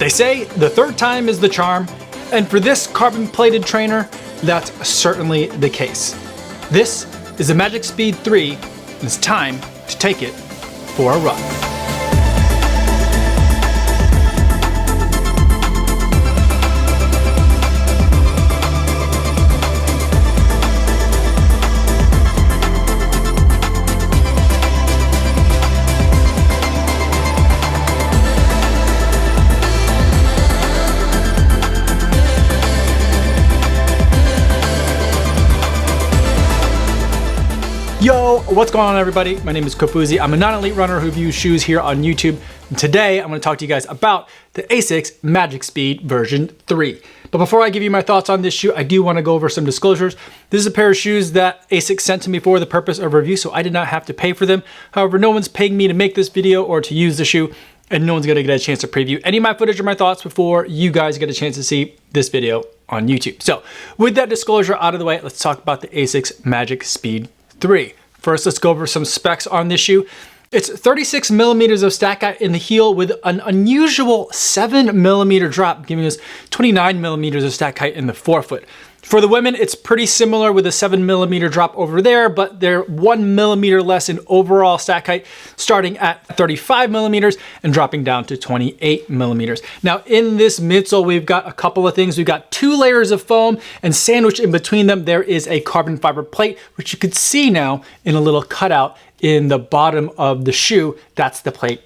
They say the third time is the charm, and for this carbon-plated trainer, that's certainly the case. This is the Magic Speed 3, and it's time to take it for a run. Yo, what's going on everybody? My name is Kofuzi. I'm a non-elite runner who reviews shoes here on YouTube. And today I'm going to talk to you guys about the ASICS Magic Speed version 3. But before I give you my thoughts on this shoe, I do want to go over some disclosures. This is a pair of shoes that ASICS sent to me for the purpose of review, so I did not have to pay for them. However, no one's paying me to make this video or to use the shoe, and no one's going to get a chance to preview any of my footage or my thoughts before you guys get a chance to see this video on YouTube. So with that disclosure out of the way, let's talk about the ASICS Magic Speed 3. First, let's go over some specs on this shoe. It's 36 millimeters of stack height in the heel with an unusual 7 millimeter drop, giving us 29 millimeters of stack height in the forefoot. For the women, it's pretty similar with a 7 millimeter drop over there, but they're 1 millimeter less in overall stack height, starting at 35 millimeters and dropping down to 28 millimeters. Now in this midsole, we've got a couple of things. We've got 2 layers of foam, and sandwiched in between them, there is a carbon fiber plate, which you can see now in a little cutout in the bottom of the shoe. That's the plate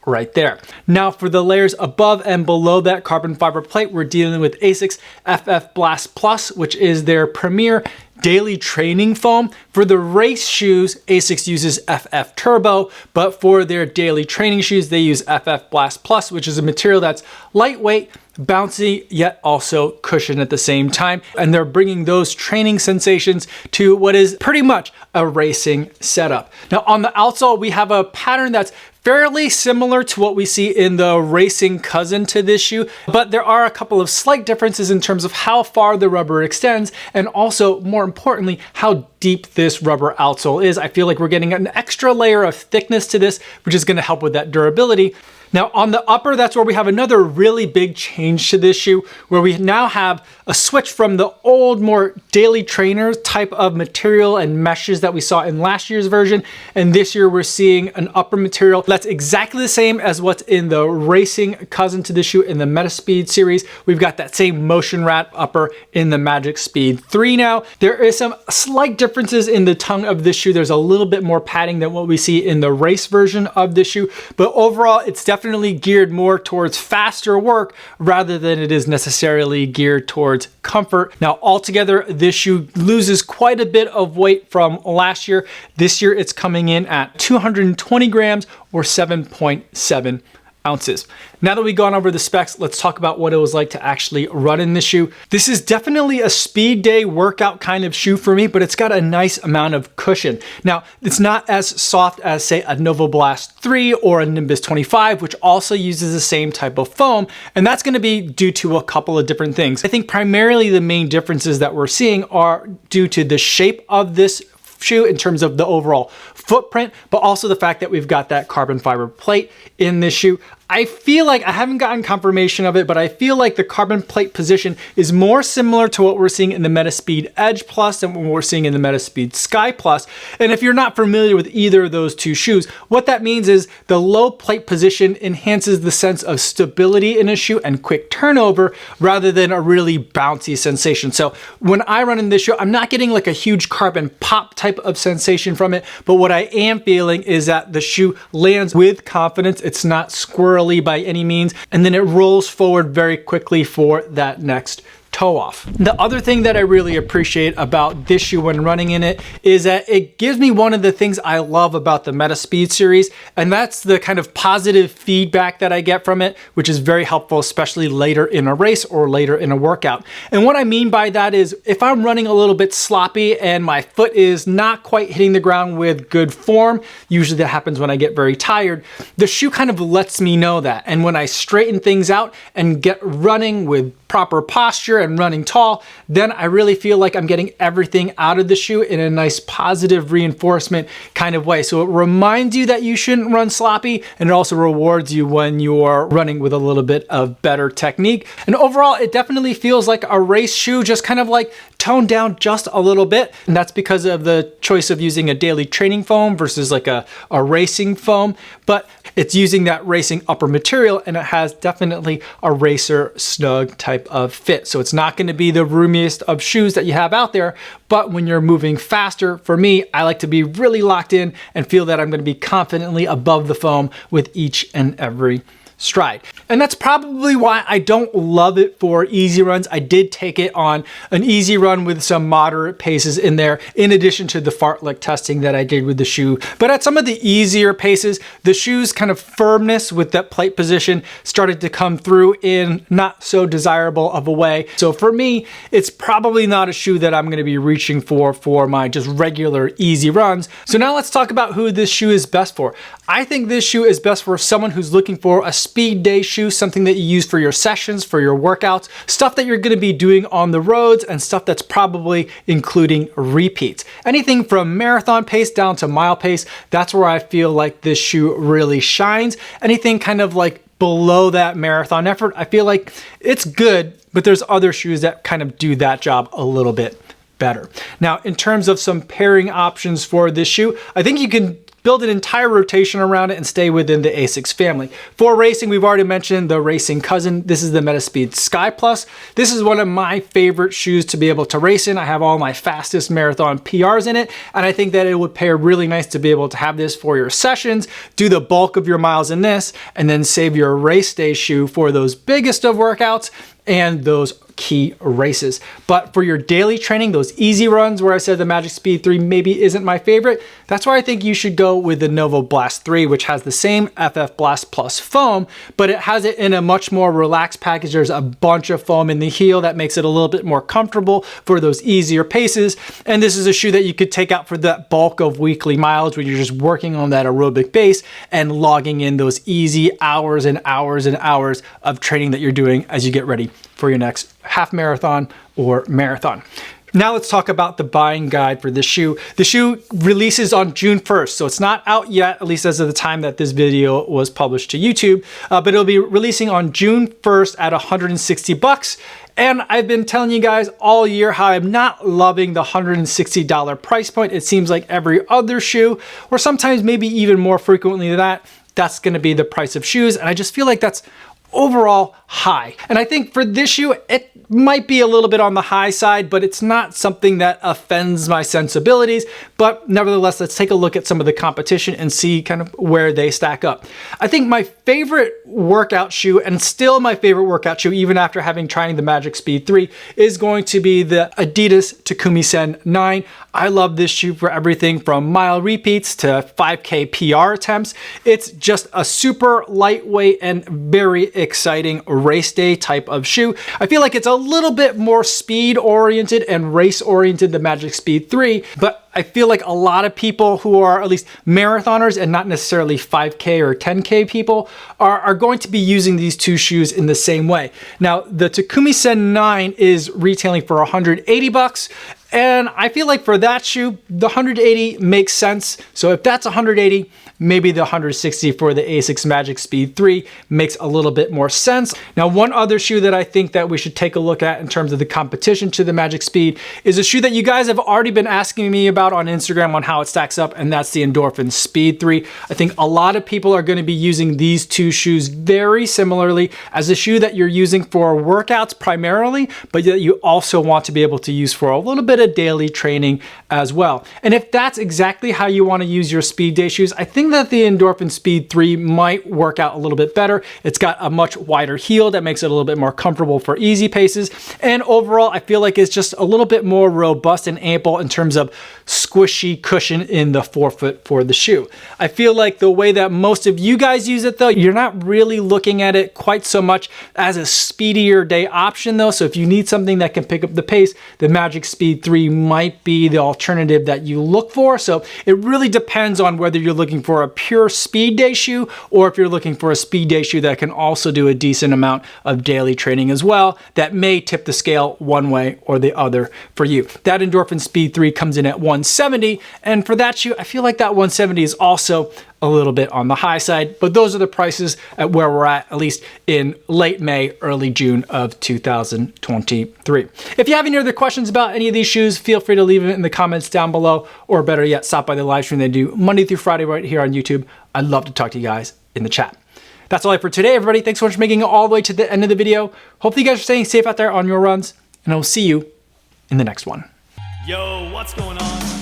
right there. Now for the layers above and below that carbon fiber plate, we're dealing with ASICS FF Blast Plus, which is their premier daily training foam. For the race shoes, ASICS uses FF Turbo, but for their daily training shoes, they use FF Blast Plus, which is a material that's lightweight, bouncy, yet also cushioned at the same time. And they're bringing those training sensations to what is pretty much a racing setup. Now on the outsole, we have a pattern that's fairly similar to what we see in the racing cousin to this shoe, but there are a couple of slight differences in terms of how far the rubber extends, and also more importantly, how deep this rubber outsole is. I feel like we're getting an extra layer of thickness to this, which is going to help with that durability. Now on the upper, that's where we have another really big change to this shoe, where we now have a switch from the old, more daily trainer type of material and meshes that we saw in last year's version. And this year we're seeing an upper material that's exactly the same as what's in the racing cousin to the shoe in the Metaspeed series. We've got that same motion wrap upper in the Magic Speed 3 now. There is some slight differences in the tongue of this shoe. There's a little bit more padding than what we see in the race version of this shoe, but overall it's definitely geared more towards faster work rather than it is necessarily geared towards comfort. Now altogether, this shoe loses quite a bit of weight from last year. This year it's coming in at 220 grams or 7.7 ounces. Now that we've gone over the specs, let's talk about what it was like to actually run in this shoe. This is definitely a speed day workout kind of shoe for me, but it's got a nice amount of cushion. Now, it's not as soft as say a Nova Blast 3 or a Nimbus 25, which also uses the same type of foam, and that's going to be due to a couple of different things. I think primarily the main differences that we're seeing are due to the shape of this shoe in terms of the overall footprint, but also the fact that we've got that carbon fiber plate in this shoe. I feel like, I haven't gotten confirmation of it, but I feel like the carbon plate position is more similar to what we're seeing in the Metaspeed Edge Plus than what we're seeing in the Metaspeed Sky Plus. And if you're not familiar with either of those two shoes, what that means is the low plate position enhances the sense of stability in a shoe and quick turnover rather than a really bouncy sensation. So when I run in this shoe, I'm not getting like a huge carbon pop type of sensation from it, but what I am feeling is that the shoe lands with confidence. It's not squirrely by any means, and then it rolls forward very quickly for that next toe off. The other thing that I really appreciate about this shoe when running in it is that it gives me one of the things I love about the Metaspeed series, and that's the kind of positive feedback that I get from it, which is very helpful, especially later in a race or later in a workout. And what I mean by that is if I'm running a little bit sloppy and my foot is not quite hitting the ground with good form, usually that happens when I get very tired, the shoe kind of lets me know that. And when I straighten things out and get running with proper posture and running tall, then I really feel like I'm getting everything out of the shoe in a nice positive reinforcement kind of way. So it reminds you that you shouldn't run sloppy, and it also rewards you when you're running with a little bit of better technique. And overall, it definitely feels like a race shoe, just kind of like toned down just a little bit. And that's because of the choice of using a daily training foam versus like a racing foam. But it's using that racing upper material, and it has definitely a racer snug type of fit. So it's not going to be the roomiest of shoes that you have out there, but when you're moving faster, for me, I like to be really locked in and feel that I'm going to be confidently above the foam with each and every stride. And that's probably why I don't love it for easy runs. I did take it on an easy run with some moderate paces in there, in addition to the fartlek testing that I did with the shoe. But at some of the easier paces, the shoe's kind of firmness with that plate position started to come through in not so desirable of a way. So for me, it's probably not a shoe that I'm going to be reaching for my just regular easy runs. So now let's talk about who this shoe is best for. I think this shoe is best for someone who's looking for a speed day shoe, something that you use for your sessions, for your workouts, stuff that you're going to be doing on the roads, and stuff that's probably including repeats. Anything from marathon pace down to mile pace, that's where I feel like this shoe really shines. Anything kind of like below that marathon effort, I feel like it's good, but there's other shoes that kind of do that job a little bit better. Now, in terms of some pairing options for this shoe, I think you can build an entire rotation around it and stay within the ASICS family. For racing, we've already mentioned the racing cousin. This is the Metaspeed Sky Plus. This is one of my favorite shoes to be able to race in. I have all my fastest marathon PRs in it, and I think that it would pair really nice to be able to have this for your sessions, do the bulk of your miles in this, and then save your race day shoe for those biggest of workouts and those key races. But for your daily training, those easy runs where I said the Magic Speed 3 maybe isn't my favorite, that's why I think you should go with the Novo Blast 3, which has the same FF Blast Plus foam, but it has it in a much more relaxed package. There's a bunch of foam in the heel that makes it a little bit more comfortable for those easier paces. And this is a shoe that you could take out for that bulk of weekly miles when you're just working on that aerobic base and logging in those easy hours and hours and hours of training that you're doing as you get ready for your next half marathon or marathon. Now let's talk about the buying guide for this shoe. The shoe releases on June 1st, so it's not out yet, at least as of the time that this video was published to YouTube, but it'll be releasing on June 1st at $160. And I've been telling you guys all year how I'm not loving the $160 price point. It seems like every other shoe, or sometimes maybe even more frequently than that, that's gonna be the price of shoes. And I just feel like that's overall high. And I think for this shoe, it might be a little bit on the high side, but it's not something that offends my sensibilities. But nevertheless, let's take a look at some of the competition and see kind of where they stack up. I think my favorite workout shoe, and still my favorite workout shoe, even after having tried the Magic Speed 3, is going to be the Adidas Takumi Sen 9. I love this shoe for everything from mile repeats to 5K PR attempts. It's just a super lightweight and very exciting race day type of shoe. I feel like it's a little bit more speed oriented and race oriented than Magic Speed 3, but I feel like a lot of people who are at least marathoners and not necessarily 5K or 10K people are going to be using these two shoes in the same way. Now, the Takumi Sen 9 is retailing for $180. And I feel like for that shoe, the 180 makes sense. So if that's 180, maybe the 160 for the ASICS Magic Speed 3 makes a little bit more sense. Now, one other shoe that I think that we should take a look at in terms of the competition to the Magic Speed is a shoe that you guys have already been asking me about on Instagram on how it stacks up, and that's the Endorphin Speed 3. I think a lot of people are going to be using these two shoes very similarly as a shoe that you're using for workouts primarily, but that you also want to be able to use for a little bit of daily training as well. And if that's exactly how you want to use your speed day shoes, I think that the Endorphin Speed 3 might work out a little bit better. It's got a much wider heel that makes it a little bit more comfortable for easy paces. And overall, I feel like it's just a little bit more robust and ample in terms of squishy cushion in the forefoot for the shoe. I feel like the way that most of you guys use it though, you're not really looking at it quite so much as a speedier day option though. So if you need something that can pick up the pace, the Magic Speed 3 3 might be the alternative that you look for. So it really depends on whether you're looking for a pure speed day shoe or if you're looking for a speed day shoe that can also do a decent amount of daily training as well. That may tip the scale one way or the other for you. That Endorphin Speed 3 comes in at $170, and for that shoe, I feel like that $170 is also a little bit on the high side, but those are the prices at where we're at least in late May, early June of 2023. If you have any other questions about any of these shoes, feel free to leave it in the comments down below, or better yet, stop by the live stream they do Monday through Friday right here on YouTube. I'd love to talk to you guys in the chat. That's all I have for today, everybody. Thanks so much for making it all the way to the end of the video. Hopefully you guys are staying safe out there on your runs, and I will see you in the next one. Yo, what's going on?